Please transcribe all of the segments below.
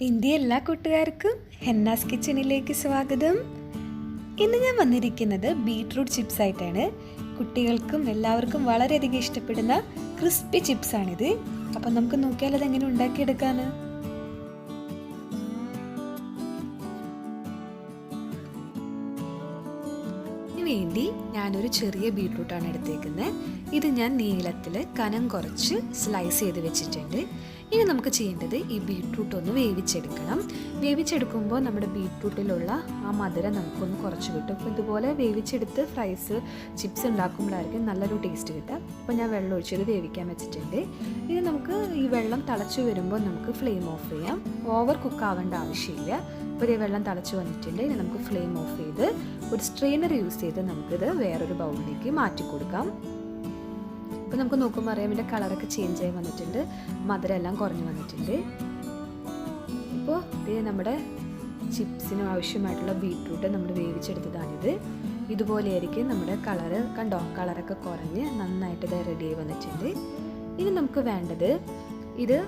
എൻ്റെ എല്ലാ കൂട്ടുകാർക്കും ഹെന്നാസ് കിച്ചണിലേക്ക് സ്വാഗതം. ഇന്ന് ഞാൻ വന്നിരിക്കുന്നത് ബീട്രൂട്ട് ചിപ്സ് ആയിട്ടാണ്. കുട്ടികൾക്കും എല്ലാവർക്കും വളരെയധികം ഇഷ്ടപ്പെടുന്ന ക്രിസ്പി ചിപ്സാണിത്. അപ്പം നമുക്ക് നോക്കിയാൽ അതെങ്ങനെ ഉണ്ടാക്കിയെടുക്കാന്ന്. വേണ്ടി ഞാനൊരു ചെറിയ ബീട്രൂട്ടാണ് എടുത്തേക്കുന്നത്. ഇത് ഞാൻ നീളത്തിൽ കനം കുറച്ച് സ്ലൈസ് ചെയ്ത് വെച്ചിട്ടുണ്ട്. ഇനി നമുക്ക് ചെയ്യേണ്ടത് ഈ ബീട്രൂട്ട് ഒന്ന് വേവിച്ചെടുക്കണം. വേവിച്ചെടുക്കുമ്പോൾ നമ്മുടെ ബീട്രൂട്ടിലുള്ള ആ മധുരം നമുക്കൊന്ന് കുറച്ച് കിട്ടും. അപ്പോൾ ഇതുപോലെ വേവിച്ചെടുത്ത് ഫ്രൈസ് ചിപ്സ് ഉണ്ടാക്കുമ്പോഴായിരിക്കും നല്ലൊരു ടേസ്റ്റ് കിട്ടുക. അപ്പോൾ ഞാൻ വെള്ളം ഒഴിച്ചത് വേവിക്കാൻ വെച്ചിട്ടുണ്ട്. ഇനി നമുക്ക് ഈ വെള്ളം തിളച്ച് വരുമ്പോൾ നമുക്ക് ഫ്ലെയിം ഓഫ് ചെയ്യാം. ഓവർ കുക്ക് ആവേണ്ട ആവശ്യമില്ല. ഇപ്പോൾ ഈ വെള്ളം തിളച്ച് വന്നിട്ടുണ്ട്. ഇനി നമുക്ക് ഫ്ലെയിം ഓഫ് ചെയ്ത് ഒരു സ്ട്രെയിനർ യൂസ് ചെയ്ത് നമുക്കിത് വേറൊരു ബൗളിലേക്ക് മാറ്റി കൊടുക്കാം. ഇപ്പോൾ നമുക്ക് നോക്കുമ്പോൾ അറിയാം ഇതിൻ്റെ കളറൊക്കെ ചേഞ്ച് ആയി വന്നിട്ടുണ്ട്, മധുരം എല്ലാം കുറഞ്ഞു വന്നിട്ടുണ്ട്. ഇപ്പോൾ ഇത് നമ്മുടെ ചിപ്സിന് ആവശ്യമായിട്ടുള്ള ബീട്രൂട്ട് നമ്മൾ വേവിച്ചെടുത്തതാണിത്. ഇതുപോലെയായിരിക്കും നമ്മുടെ കളറ്. കണ്ടോ, കളറൊക്കെ കുറഞ്ഞ് നന്നായിട്ട് ഇത് റെഡി ആയി വന്നിട്ടുണ്ട്. ഇനി നമുക്ക് വേണ്ടത് ഇത്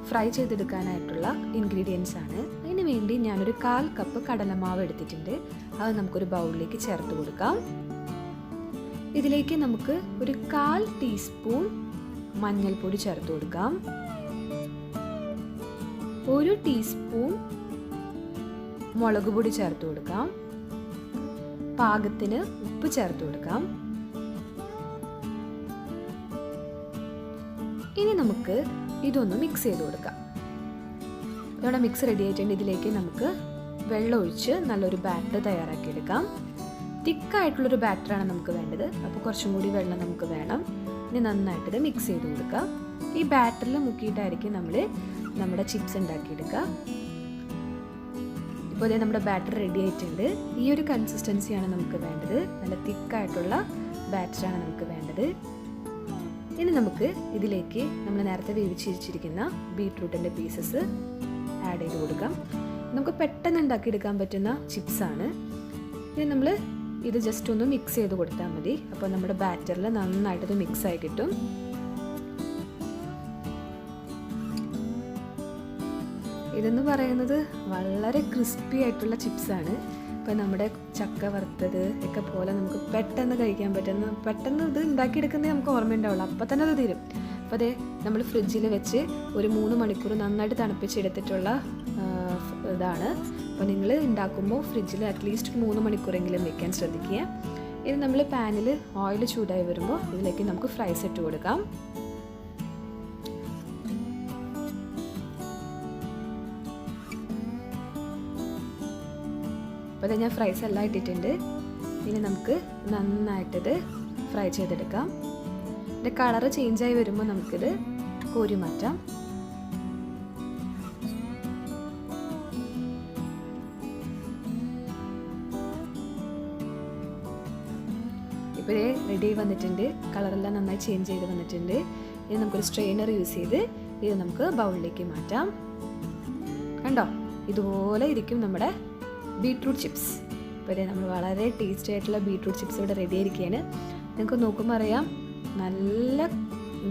ഫ്രൈ ചെയ്തെടുക്കാനായിട്ടുള്ള ഇൻഗ്രീഡിയൻസ് ആണ്. അതിന് വേണ്ടി ഞാനൊരു 1/4 കപ്പ് കടലമാവ് എടുത്തിട്ടുണ്ട്. അത് നമുക്കൊരു ബൗളിലേക്ക് ചേർത്ത് കൊടുക്കാം. ഇതിലേക്ക് നമുക്ക് ഒരു 1/4 ടീസ്പൂൺ മഞ്ഞൾപ്പൊടി ചേർത്ത് കൊടുക്കാം. 1 ടീസ്പൂൺ മുളക് പൊടി ചേർത്ത് കൊടുക്കാം. പാകത്തിന് ഉപ്പ് ചേർത്ത് കൊടുക്കാം. ഇനി നമുക്ക് ഇതൊന്ന് മിക്സ് ചെയ്ത് കൊടുക്കാം. ഇവിടെ മിക്സ് റെഡി ആയിട്ടുണ്ട്. ഇതിലേക്ക് നമുക്ക് വെള്ളം ഒഴിച്ച് നല്ലൊരു ബാറ്റർ തയ്യാറാക്കിയെടുക്കാം. തിക്കായിട്ടുള്ളൊരു ബാറ്ററാണ് നമുക്ക് വേണ്ടത്. അപ്പോൾ കുറച്ചും കൂടി വെള്ളം നമുക്ക് വേണം. ഇനി നന്നായിട്ടിത് മിക്സ് ചെയ്ത് കൊടുക്കാം. ഈ ബാറ്ററിൽ മുക്കിയിട്ടായിരിക്കും നമ്മൾ നമ്മുടെ ചിപ്സ് ഉണ്ടാക്കിയെടുക്കുക. ഇപ്പോൾ ഇതേ നമ്മുടെ ബാറ്റർ റെഡി ആയിട്ടുണ്ട്. ഈ ഒരു കൺസിസ്റ്റൻസിയാണ് നമുക്ക് വേണ്ടത്. നല്ല തിക്കായിട്ടുള്ള ബാറ്ററാണ് നമുക്ക് വേണ്ടത്. ഇനി നമുക്ക് ഇതിലേക്ക് നമ്മൾ നേരത്തെ വേവിച്ചിരിക്കുന്ന ബീട്രൂട്ടിൻ്റെ പീസസ് ആഡ് ചെയ്ത് കൊടുക്കാം. നമുക്ക് പെട്ടെന്ന് ഉണ്ടാക്കിയെടുക്കാൻ പറ്റുന്ന ചിപ്സാണ്. ഇനി നമ്മൾ ഇത് ജസ്റ്റ് ഒന്ന് മിക്സ് ചെയ്ത് കൊടുത്താൽ മതി. അപ്പോൾ നമ്മുടെ ബാറ്ററിൽ നന്നായിട്ടത് മിക്സ് ആയി കിട്ടും. ഇതെന്ന് പറയുന്നത് വളരെ ക്രിസ്പി ആയിട്ടുള്ള ചിപ്സാണ്. ഇപ്പോൾ നമ്മുടെ ചക്ക വറുത്തത് ഒക്കെ പോലെ നമുക്ക് പെട്ടെന്ന് കഴിക്കാൻ പറ്റുന്ന, പെട്ടെന്ന് ഇത് ഉണ്ടാക്കിയെടുക്കുന്നത് നമുക്ക് ഓർമ്മയുണ്ടാവുള്ളൂ. അപ്പോൾ തന്നെ അത് തീരും. അപ്പോൾ അതേ നമ്മൾ ഫ്രിഡ്ജിൽ വെച്ച് ഒരു 3 മണിക്കൂർ നന്നായിട്ട് തണുപ്പിച്ചെടുത്തിട്ടുള്ള ഇതാണ്. അപ്പോൾ നിങ്ങൾ ഉണ്ടാക്കുമ്പോൾ ഫ്രിഡ്ജിൽ അറ്റ്ലീസ്റ്റ് 3 മണിക്കൂറെങ്കിലും വെക്കാൻ ശ്രദ്ധിക്കുക. ഇത് നമ്മൾ പാനിൽ ഓയിൽ ചൂടായി വരുമ്പോൾ ഇതിലേക്ക് നമുക്ക് ഫ്രൈസ് ഇട്ട് കൊടുക്കാം. അപ്പോൾ ഞാൻ ഫ്രൈസ് എല്ലാം ഇട്ടിട്ടുണ്ട്. ഇനി നമുക്ക് നന്നായിട്ടിത് ഫ്രൈ ചെയ്തെടുക്കാം. ഇതിൻ്റെ കളറ് ചേഞ്ചായി വരുമ്പോൾ നമുക്കിത് കോരി മാറ്റാം. ഇപ്പോൾ റെഡി ആയി വന്നിട്ടുണ്ട്. കളറെല്ലാം നന്നായി ചേഞ്ച് ചെയ്ത് വന്നിട്ടുണ്ട്. ഇനി നമുക്കൊരു സ്ട്രെയിനർ യൂസ് ചെയ്ത് ഇത് നമുക്ക് ബൗളിലേക്ക് മാറ്റാം. കണ്ടോ, ഇതുപോലെ ഇരിക്കും നമ്മുടെ ബീട്രൂട്ട് ചിപ്സ്. ഇപ്പോൾ നമ്മൾ വളരെ ടേസ്റ്റി ആയിട്ടുള്ള ബീട്രൂട്ട് ചിപ്സ് ഇവിടെ റെഡി ആയിരിക്കുകയാണ്. നിങ്ങൾക്ക് നോക്കുമ്പോൾ അറിയാം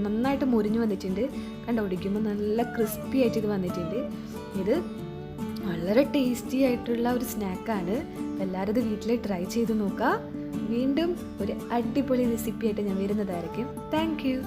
നന്നായിട്ട് മുരിഞ്ഞു വന്നിട്ടുണ്ട്. കണ്ടോ, ഒടിക്കുമ്പോൾ നല്ല ക്രിസ്പി ആയിട്ട് ഇത് വന്നിട്ടുണ്ട്. ഇത് വളരെ ടേസ്റ്റി ആയിട്ടുള്ള ഒരു സ്നാക്കാണ്. എല്ലാവരും ഇത് വീട്ടിൽ ട്രൈ ചെയ്ത് നോക്കുക. വീണ്ടും ഒരു അടിപൊളി റെസിപ്പി ആയിട്ട് ഞാൻ വരുന്നതായിരിക്കും. Thank you.